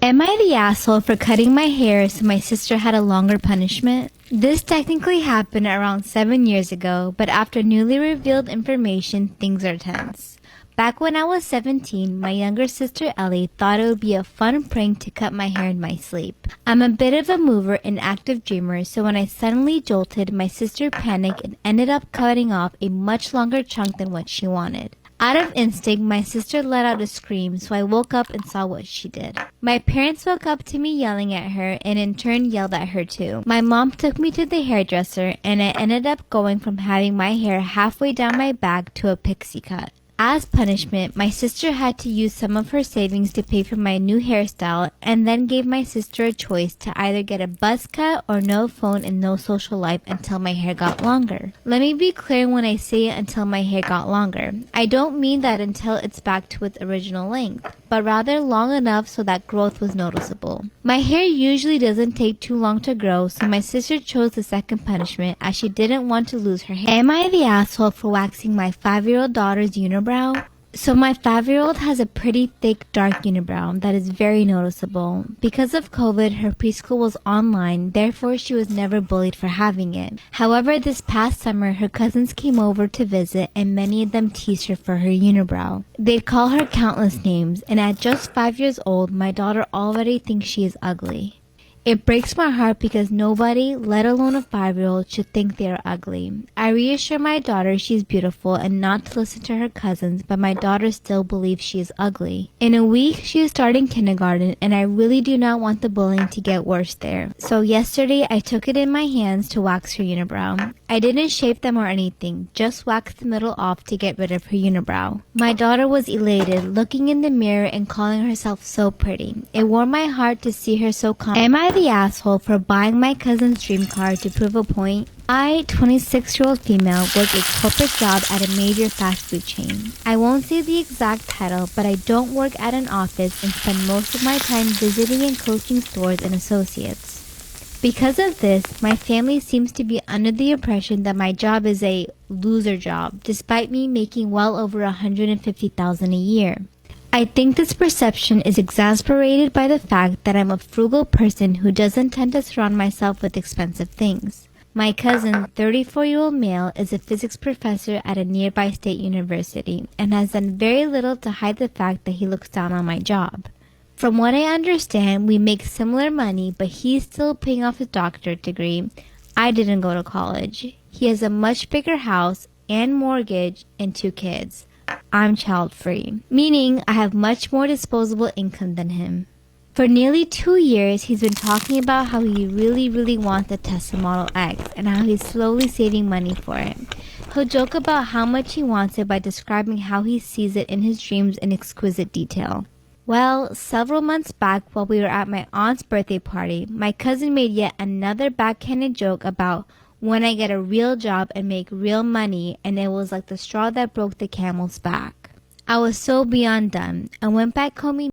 Am I the asshole for cutting my hair so my sister had a longer punishment? This technically happened around 7 years ago, but after newly revealed information, things are tense. Back when I was 17, my younger sister Ellie thought it would be a fun prank to cut my hair in my sleep. I'm a bit of a mover and active dreamer, so when I suddenly jolted, my sister panicked and ended up cutting off a much longer chunk than what she wanted. Out of instinct, my sister let out a scream, so I woke up and saw what she did. My parents woke up to me yelling at her and in turn yelled at her too. My mom took me to the hairdresser and I ended up going from having my hair halfway down my back to a pixie cut. As punishment, my sister had to use some of her savings to pay for my new hairstyle and then gave my sister a choice to either get a buzz cut or no phone and no social life until my hair got longer. Let me be clear when I say until my hair got longer. I don't mean that until it's back to its original length, but rather long enough so that growth was noticeable. My hair usually doesn't take too long to grow, so my sister chose the second punishment as she didn't want to lose her hair. Am I the asshole for waxing my 5-year-old daughter's unibrow? So my 5-year-old has a pretty thick dark unibrow that is very noticeable. Because of COVID, her preschool was online, therefore she was never bullied for having it. However, this past summer, her cousins came over to visit and many of them teased her for her unibrow. They'd call her countless names, and at just 5 years old, my daughter already thinks she is ugly. It breaks my heart because nobody, let alone a 5-year-old, should think they are ugly. I reassure my daughter she's beautiful and not to listen to her cousins, but my daughter still believes she is ugly. In a week, she is starting kindergarten, and I really do not want the bullying to get worse there. So yesterday, I took it in my hands to wax her unibrow. I didn't shape them or anything, just waxed the middle off to get rid of her unibrow. My daughter was elated, looking in the mirror and calling herself so pretty. It warmed my heart to see her so calm. Am I the asshole for buying my cousin's dream car to prove a point? I, 26-year-old female, work a corporate job at a major fast food chain. I won't say the exact title, but I don't work at an office and spend most of my time visiting and coaching stores and associates. Because of this, my family seems to be under the impression that my job is a loser job, despite me making well over $150,000 a year. I think this perception is exasperated by the fact that I'm a frugal person who doesn't tend to surround myself with expensive things. My cousin, 34-year-old male, is a physics professor at a nearby state university and has done very little to hide the fact that he looks down on my job. From what I understand, we make similar money, but he's still paying off his doctorate degree. I didn't go to college. He has a much bigger house and mortgage and 2 kids. I'm child-free, meaning I have much more disposable income than him. For nearly 2 years, he's been talking about how he really wants a Tesla Model X and how he's slowly saving money for it. He'll joke about how much he wants it by describing how he sees it in his dreams in exquisite detail. Well, several months back while we were at my aunt's birthday party, my cousin made yet another backhanded joke about when I get a real job and make real money, and it was like the straw that broke the camel's back. I was so beyond done. I went back home